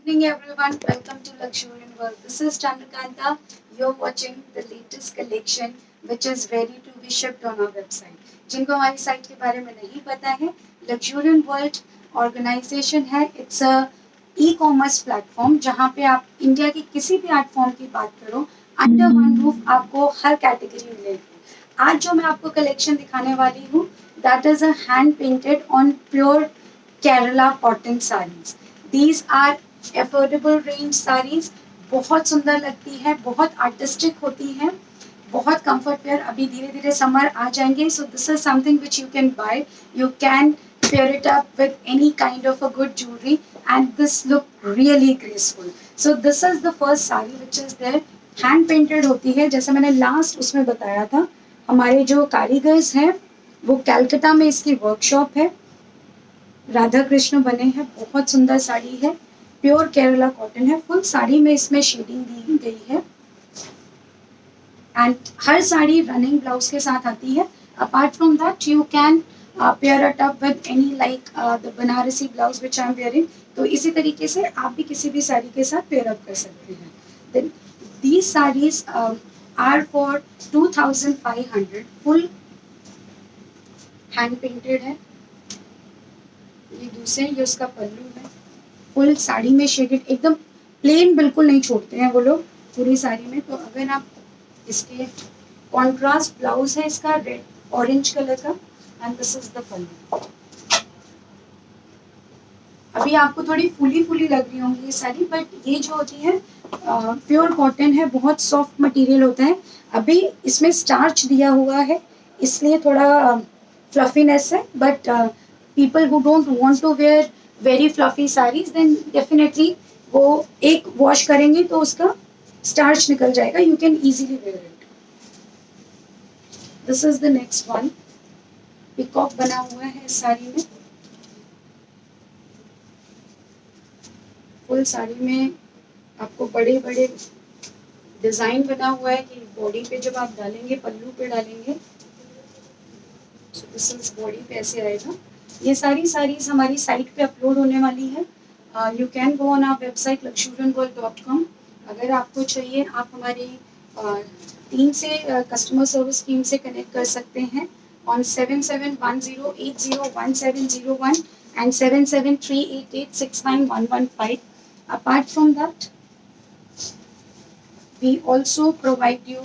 evening, everyone. Welcome to Luxuriant World. This is Chandrakanta. You're watching the latest collection, which is ready to be shipped on our website. जिनको हमारी site के बारे में नहीं पता है, Luxuriant World ऑर्गेनाइजेशन है. इट्स अ ई-कॉमर्स प्लेटफॉर्म जहाँ पे आप इंडिया की किसी भी आर्ट फॉर्म की बात करो, अंडर वन रूफ आपको हर कैटेगरी मिलेगी. आज जो मैं आपको कलेक्शन दिखाने वाली हूँ, that is a hand painted on pure Kerala cotton saris. These are affordable range saris. बहुत सुंदर लगती है, बहुत आर्टिस्टिक होती है, बहुत कंफर्ट वेयर. अभी धीरे धीरे समर आ जाएंगे, सो this is something which you can buy. You can pair it up with any kind of a good jewelry and this look really graceful. So this is the first sari which is there. hand painted होती है, जैसे मैंने last उसमें बताया था. हमारे जो कारीगर्स हैं वो कैलकाटा में इसकी वर्कशॉप है, राधा कृष्ण बने हैं. बहुत सुंदर साड़ी है, प्योर केरला कॉटन है. फुल साड़ी में इसमें शेडिंग दी गई है and her sari running blouse के साथ आती है. Apart from that you can pair it up with any like the Banarasi blouse which I am wearing. तो इसी तरीके से आप भी किसी भी साड़ी के साथ पेयर अप कर सकते हैं. Then these saris are for 2500. Full hand painted है. ये दूसरे, ये उसका पल्लू है. फुल साड़ी में शेडेड, एकदम प्लेन बिल्कुल नहीं छोड़ते हैं वो लोग पूरी साड़ी में. तो अगर आप इसके कॉन्ट्रास्ट ब्लाउज है इसका रेड ऑरेंज कलर का एंड दिस इज द पल्लू. अभी आपको थोड़ी फूली फूली लग रही होंगी ये साड़ी, बट ये जो होती है प्योर कॉटन है, बहुत सॉफ्ट मटेरियल होता है. अभी इसमें स्टार्च दिया हुआ है इसलिए थोड़ा फ्लफीनेस है, but people who don't want to wear very fluffy sarees then definitely वो एक वॉश करेंगे तो उसका स्टार्च निकल जाएगा. You can easily wear it. This is the next one. Peacock बना हुआ है इस साड़ी में. फुल साड़ी में आपको बड़े बड़े डिजाइन बना हुआ है कि बॉडी पे जब आप डालेंगे, पल्लू पे डालेंगे, दिस इज बॉडी पे ऐसे आएगा. ये सारी साड़ीज हमारी साइट पे अपलोड होने वाली है. You can go on our website luxuriantworld.com. अगर आपको चाहिए आप हमारी टीम से, कस्टमर सर्विस टीम से कनेक्ट कर सकते हैं on 7710801701 and 7738869115. Apart from that we also provide you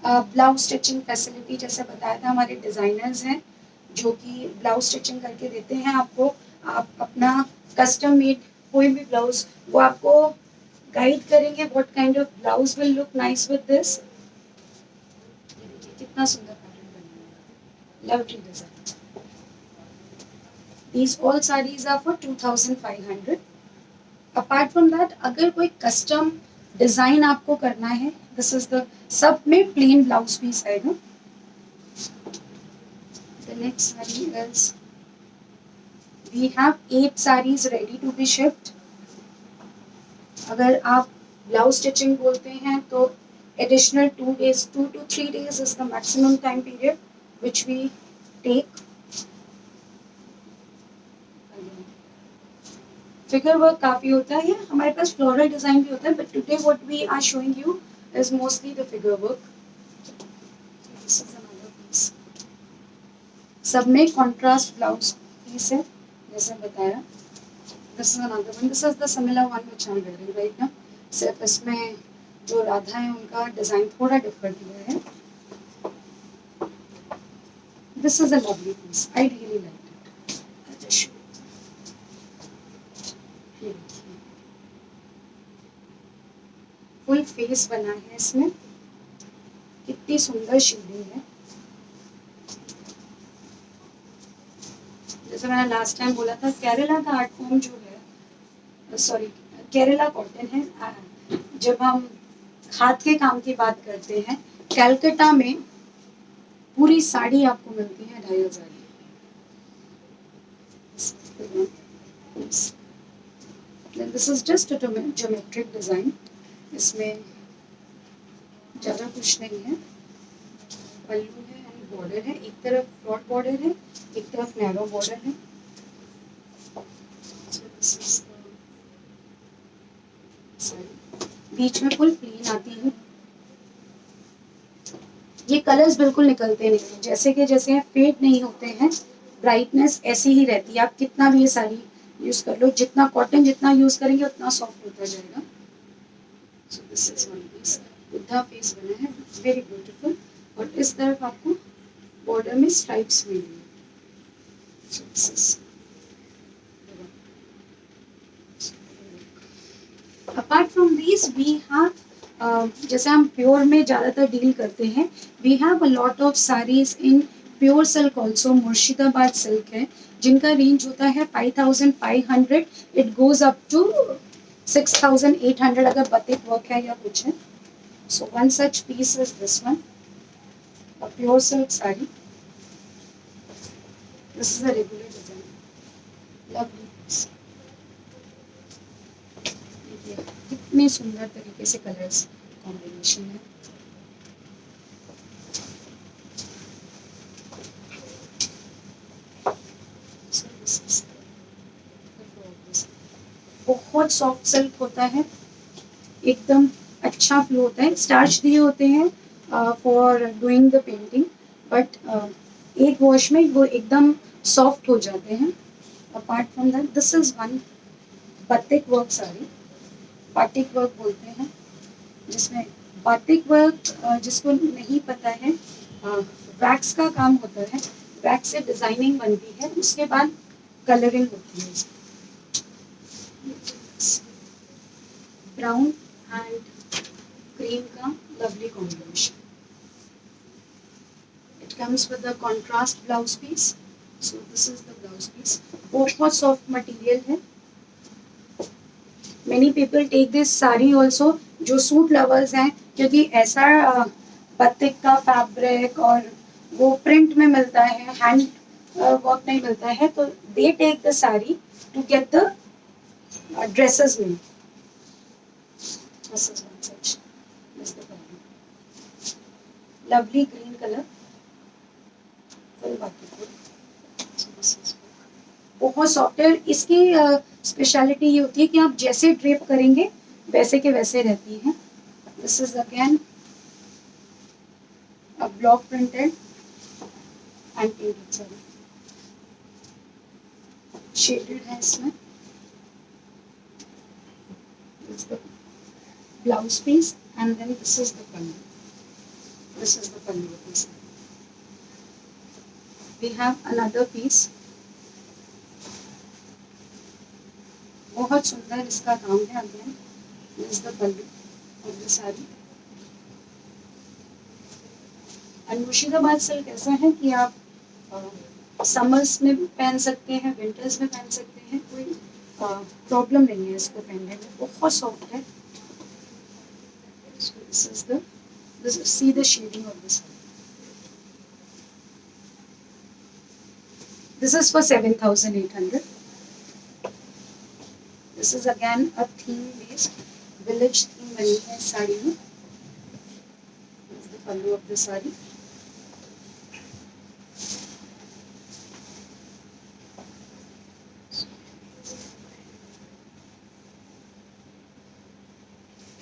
blouse stitching facility. जैसे बताया था, हमारे डिज़ाइनर्स हैं जो कि ब्लाउज स्टिचिंग करके देते हैं आपको. आप अपना कस्टम मेड कोई भी ब्लाउज वो आपको गाइड करेंगे what kind of blouse will look nice with this. कितना सुंदर पैटर्न बना है, lovely design. These all sarees are for 2500. Apart from that अगर कोई कस्टम डिजाइन आपको करना है, दिस इज द सब में प्लेन ब्लाउज पीस आएगा. The next saree is, we have 8 sarees ready to be shipped. अगर आप ब्लाउज स्टिचिंग बोलते हैं तो additional 2 days, 2 to 3 days is the maximum time period which we take. Figure work काफी होता है. हमारे पास फ्लोरल डिजाइन भी होता है, but today what we are showing you is mostly the figure work. सब में कॉन्ट्रास्ट ब्लाउज पीस है जैसे बताया. This is another one. This is the similar one which I am wearing right now. सिर्फ इसमें जो राधा है उनका डिजाइन थोड़ा डिफरेंट हुआ है. This is a lovely piece. I really like it. Full face बना है इसमें. कितनी सुंदर शेडिंग है. जैसे मैंने लास्ट टाइम बोला था, केरला का आर्ट फॉर्म जो है, सॉरी केरला कॉटन है. जब हम हाथ के काम की बात करते हैं, कैलकाटा में पूरी साड़ी आपको मिलती है 2500. This is just a geometric design. इसमें ज़्यादा कुछ नहीं है. पल्लू है एंड बॉर्डर है. एक तरफ ब्रॉड बॉर्डर है, एक तरफ नैरो बॉर्डर है. So this is the बीच में फुल प्लेन आती है। ये कलर्स बिल्कुल निकलते नहीं हैं, जैसे कि जैसे फेड नहीं होते हैं, ब्राइटनेस ऐसी ही रहती है। आप कितना भी ये साड़ी यूज कर लो, जितना कॉटन जितना यूज करेंगे उतना सॉफ्ट होता जाएगा। So this is one piece, Buddha face बना है, वेरी ब्यूटीफुल। और इस तरफ आपको बॉर्डर में स्ट्राइप्स मिली है। So this is apart from this we have, जैसे हम प्योर में ज़्यादातर डील करते हैं, we have a lot of saris in pure silk also. Murshidabad silk है जिनका रेंज होता है 5500, इट गोज अप टू 6800 अगर बतिक वर्क है या कुछ है। So one such piece is this one, a pure silk sari. This is a regular design, lovely piece. कितने सुंदर तरीके से कलर्स कॉम्बिनेशन है। बहुत सॉफ्ट सिल्क होता है, एकदम अच्छा फ्लो होता है। स्टार्च दिए होते हैं for doing the painting, but एक वॉश में वो एकदम सॉफ्ट हो जाते हैं। Apart from that this is one batik work sari, batik work बोलते हैं जिसमें बाटिक वर्क, जिसको नहीं पता है, वैक्स का काम होता है। वैक्स से डिजाइनिंग बनती है, उसके बाद कलरिंग होती है। ब्राउन एंड क्रीम का lovely combination. It comes with the contrast blouse piece. So this is the blouse piece, बहुत सॉफ्ट मटेरियल है। Many people take this sari also, जो सूट लवर्स हैं, क्योंकि ऐसा बतिक का फैब्रिक और वो प्रिंट में मिलता है, हैंड वर्क नहीं मिलता है, तो they take the sari to get the dresses में। This is one such. This is the color. Lovely green color. Full बाकी so this is बहुत सॉफ्ट है। इसकी स्पेशलिटी ये होती है कि आप जैसे ड्रेप करेंगे वैसे के वैसे रहती है। This is again a block printed and printed sari, shaded है इसमें। This is the blouse piece and then this is the pallu. This is the pallu of this. We have another piece. बहुत सुंदर इसका काम है। Again this is the pallu of the saree. और Murshidabad silk ऐसा है कि आप समर्स में पहन सकते हैं, विंटर्स में पहन सकते हैं, कोई प्रॉब्लम नहीं है इसको पहनने में, बहुत सॉफ्ट है। So this is the see the shading of this. This is for 7800. This is again a theme based village theme बनी है साड़ी में। This is the pallu of the saree.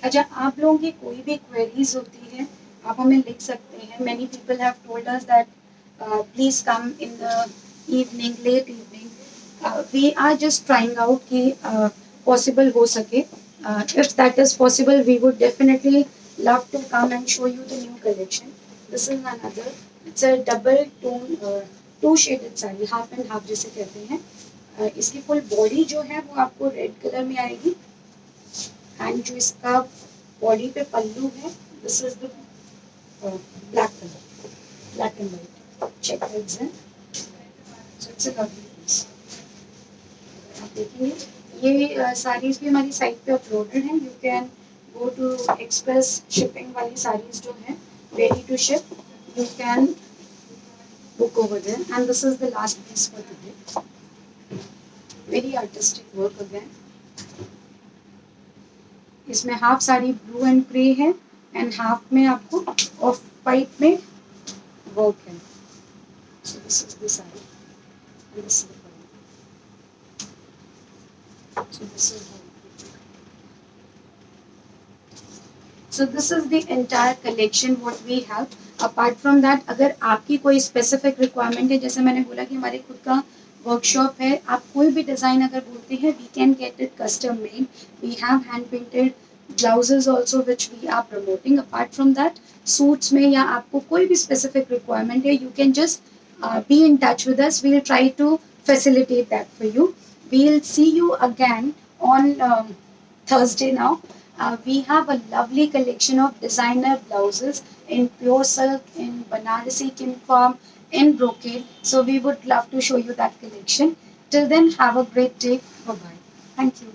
अच्छा, आप लोगों की कोई भी क्वेरीज होती है आप हमें लिख सकते हैं। Many people have told us that please come in the evening, late evening. We are just trying out कि पॉसिबल हो सके। If that is possible we would definitely love to come and show you the new collection. This is another, it's a double tone two shaded sari, half and half जिसे कहते हैं। इसकी full body जो है वो आपको रेड कलर में आएगी एंड जो इसका बॉडी पे पल्लू है this is the black colour, black and white checkers है। So it's a lovely piece. आप देखेंगे ये साड़ीज भी हमारी साइट पे अपलोडेड हैं। You can go to express shipping वाली साड़ीज जो है ready to ship, you can book over there. And this is the last piece for today, very artistic work again. इसमें half sari blue and grey है and half में आपको off white में work है। So this is the sari and this is the pallu. So this is So this is the entire collection what we have. Apart from that, अगर आपकी कोई specific requirement है, जैसे मैंने बोला कि हमारे खुद का workshop है, आप कोई भी design अगर बोलते हैं, we can get it custom made. We have hand painted blouses also which we are promoting. Apart from that, suits में या आपको कोई भी specific requirement है, you can just be in touch with us. We'll try to facilitate that for you. We'll see you again on Thursday now. We have a lovely collection of designer blouses in pure silk, in Banarasi kinfarm, in brocade. So we would love to show you that collection. Till then, have a great day. Bye bye. Thank you.